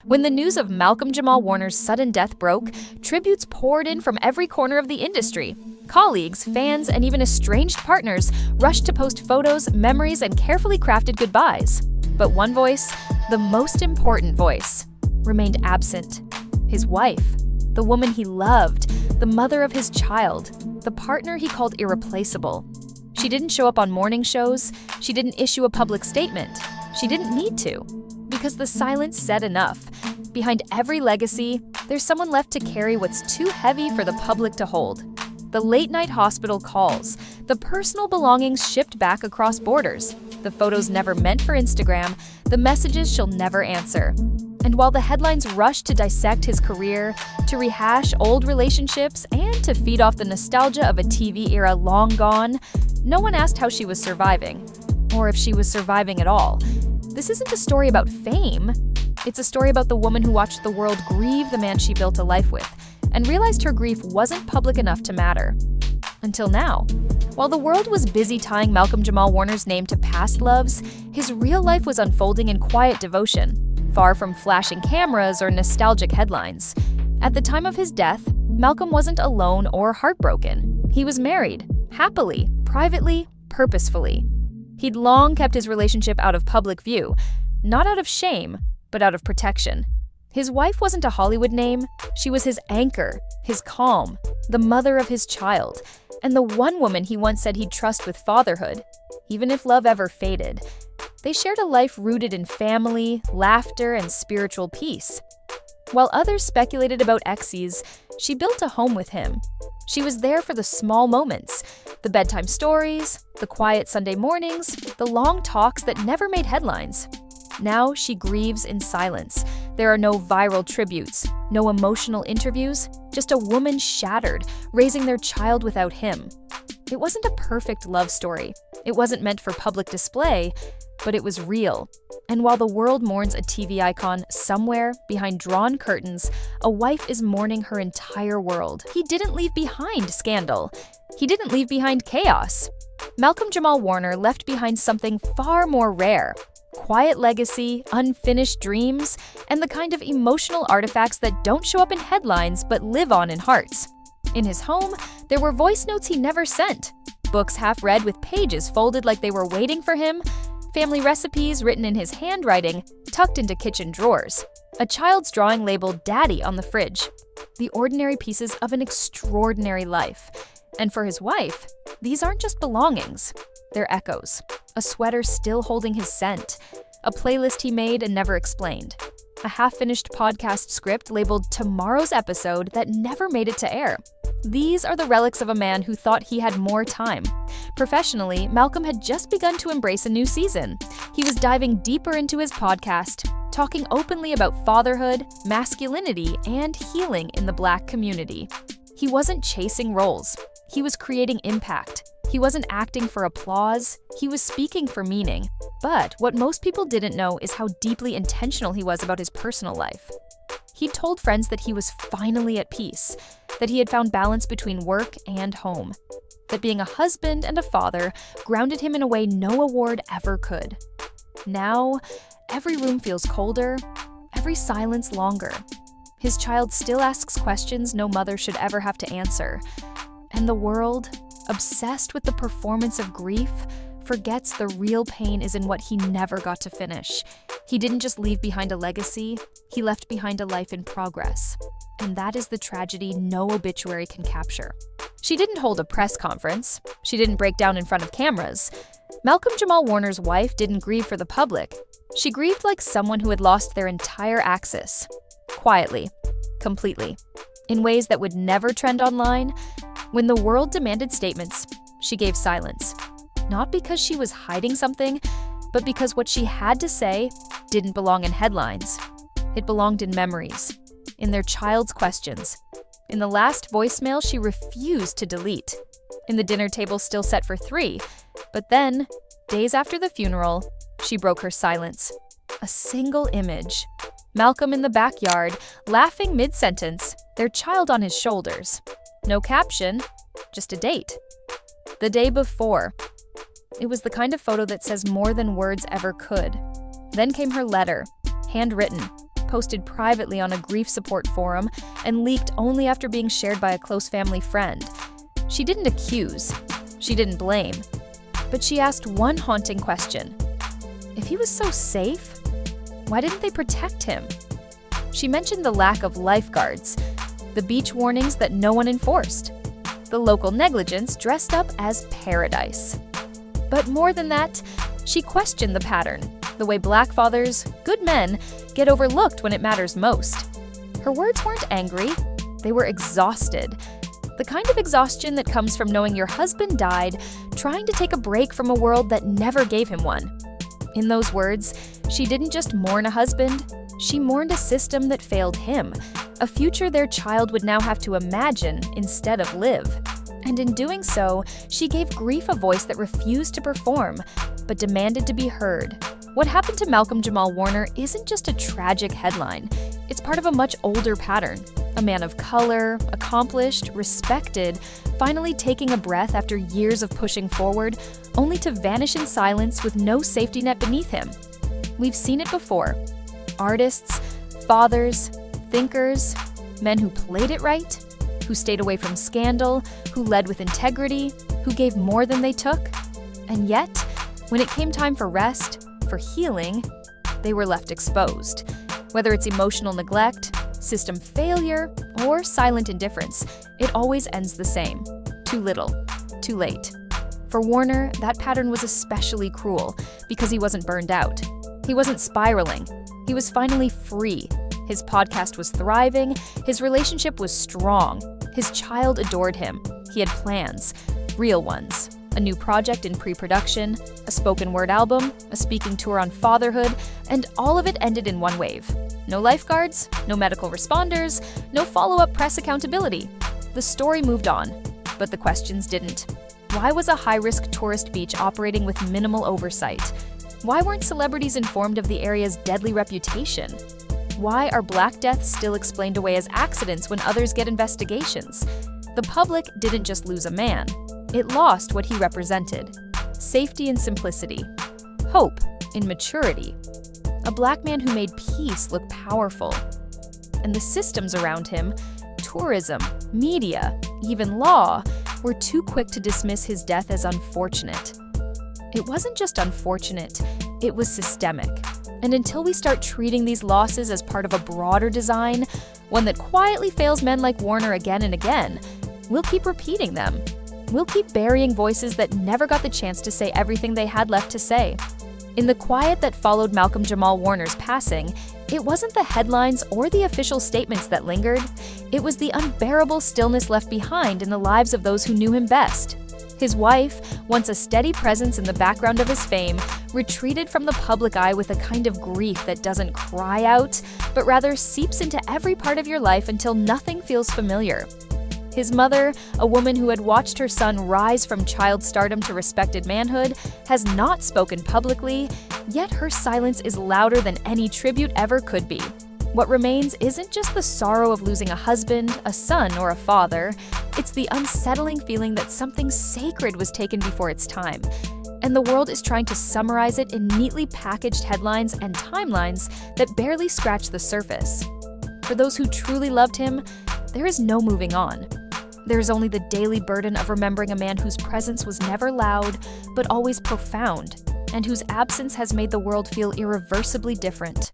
When the news of Malcolm Jamal Warner's sudden death broke, tributes poured in from every corner of the industry. Colleagues, fans, and even estranged partners rushed to post photos, memories, and carefully crafted goodbyes. But one voice, the most important voice, remained absent. His wife, the woman he loved, the mother of his child, the partner he called irreplaceable. She didn't show up on morning shows. She didn't issue a public statement. She didn't need to, because the silence said enough. Behind every legacy, there's someone left to carry what's too heavy for the public to hold. The late-night hospital calls, the personal belongings shipped back across borders, the photos never meant for Instagram, the messages she'll never answer. And while the headlines rushed to dissect his career, to rehash old relationships, and to feed off the nostalgia of a TV era long gone, no one asked how she was surviving, or if she was surviving at all. This isn't a story about fame. It's a story about the woman who watched the world grieve the man she built a life with, and realized her grief wasn't public enough to matter. Until now. While the world was busy tying Malcolm Jamal Warner's name to past loves, his real life was unfolding in quiet devotion, far from flashing cameras or nostalgic headlines. At the time of his death, Malcolm wasn't alone or heartbroken. He was married, happily, privately, purposefully. He'd long kept his relationship out of public view, not out of shame, but out of protection. His wife wasn't a Hollywood name. She was his anchor, his calm, the mother of his child, and the one woman he once said he'd trust with fatherhood, even if love ever faded. They shared a life rooted in family, laughter, and spiritual peace. While others speculated about exes, she built a home with him. She was there for the small moments, the bedtime stories, the quiet Sunday mornings, the long talks that never made headlines. Now she grieves in silence. There are no viral tributes, no emotional interviews, just a woman shattered, raising their child without him. It wasn't a perfect love story. It wasn't meant for public display, but it was real. And while the world mourns a TV icon somewhere behind drawn curtains, a wife is mourning her entire world. He didn't leave behind scandal. He didn't leave behind chaos. Malcolm Jamal Warner left behind something far more rare. Quiet legacy, unfinished dreams, and the kind of emotional artifacts that don't show up in headlines but live on in hearts. In his home, there were voice notes he never sent, books half-read with pages folded like they were waiting for him, family recipes written in his handwriting tucked into kitchen drawers, a child's drawing labeled Daddy on the fridge. The ordinary pieces of an extraordinary life. And for his wife, these aren't just belongings. They're echoes. A sweater still holding his scent. A playlist he made and never explained. A half-finished podcast script labeled Tomorrow's Episode that never made it to air. These are the relics of a man who thought he had more time. Professionally, Malcolm had just begun to embrace a new season. He was diving deeper into his podcast, talking openly about fatherhood, masculinity, and healing in the Black community. He wasn't chasing roles. He was creating impact. He wasn't acting for applause. He was speaking for meaning. But what most people didn't know is how deeply intentional he was about his personal life. He told friends that he was finally at peace, that he had found balance between work and home, that being a husband and a father grounded him in a way no award ever could. Now, every room feels colder, every silence longer. His child still asks questions no mother should ever have to answer. And the world, obsessed with the performance of grief, forgets the real pain is in what he never got to finish. He didn't just leave behind a legacy, he left behind a life in progress. And that is the tragedy no obituary can capture. She didn't hold a press conference. She didn't break down in front of cameras. Malcolm Jamal Warner's wife didn't grieve for the public. She grieved like someone who had lost their entire axis. Quietly, completely, in ways that would never trend online. When the world demanded statements, she gave silence. Not because she was hiding something, but because what she had to say didn't belong in headlines. It belonged in memories, in their child's questions, in the last voicemail she refused to delete, in the dinner table still set for 3. But then, days after the funeral, she broke her silence. A single image. Malcolm in the backyard, laughing mid-sentence, their child on his shoulders. No caption, just a date. The day before. It was the kind of photo that says more than words ever could. Then came her letter, handwritten, posted privately on a grief support forum and leaked only after being shared by a close family friend. She didn't accuse. She didn't blame. But she asked one haunting question. If he was so safe, why didn't they protect him? She mentioned the lack of lifeguards, the beach warnings that no one enforced, the local negligence dressed up as paradise. But more than that, she questioned the pattern, the way Black fathers, good men, get overlooked when it matters most. Her words weren't angry, they were exhausted. The kind of exhaustion that comes from knowing your husband died, trying to take a break from a world that never gave him one. In those words, she didn't just mourn a husband, she mourned a system that failed him, a future their child would now have to imagine instead of live. And in doing so, she gave grief a voice that refused to perform, but demanded to be heard. What happened to Malcolm Jamal Warner isn't just a tragic headline. It's part of a much older pattern. A man of color, accomplished, respected, finally taking a breath after years of pushing forward, only to vanish in silence with no safety net beneath him. We've seen it before. Artists, fathers, thinkers, men who played it right, who stayed away from scandal, who led with integrity, who gave more than they took. And yet, when it came time for rest, for healing, they were left exposed. Whether it's emotional neglect, system failure, or silent indifference, it always ends the same. Too little, too late. For Warner, that pattern was especially cruel because he wasn't burned out. He wasn't spiraling. He was finally free. His podcast was thriving. His relationship was strong. His child adored him. He had plans, real ones. A new project in pre-production, a spoken word album, a speaking tour on fatherhood, and all of it ended in one wave. No lifeguards, no medical responders, no follow-up press accountability. The story moved on, but the questions didn't. Why was a high-risk tourist beach operating with minimal oversight? Why weren't celebrities informed of the area's deadly reputation? Why are Black deaths still explained away as accidents when others get investigations? The public didn't just lose a man. It lost what he represented. Safety in simplicity. Hope in maturity. A Black man who made peace look powerful. And the systems around him, tourism, media, even law, were too quick to dismiss his death as unfortunate. It wasn't just unfortunate, it was systemic. And until we start treating these losses as part of a broader design, one that quietly fails men like Warner again and again, we'll keep repeating them. We'll keep burying voices that never got the chance to say everything they had left to say. In the quiet that followed Malcolm Jamal Warner's passing, it wasn't the headlines or the official statements that lingered. It was the unbearable stillness left behind in the lives of those who knew him best. His wife, once a steady presence in the background of his fame, retreated from the public eye with a kind of grief that doesn't cry out, but rather seeps into every part of your life until nothing feels familiar. His mother, a woman who had watched her son rise from child stardom to respected manhood, has not spoken publicly, yet her silence is louder than any tribute ever could be. What remains isn't just the sorrow of losing a husband, a son, or a father. It's the unsettling feeling that something sacred was taken before its time, and the world is trying to summarize it in neatly packaged headlines and timelines that barely scratch the surface. For those who truly loved him, there is no moving on. There is only the daily burden of remembering a man whose presence was never loud, but always profound, and whose absence has made the world feel irreversibly different.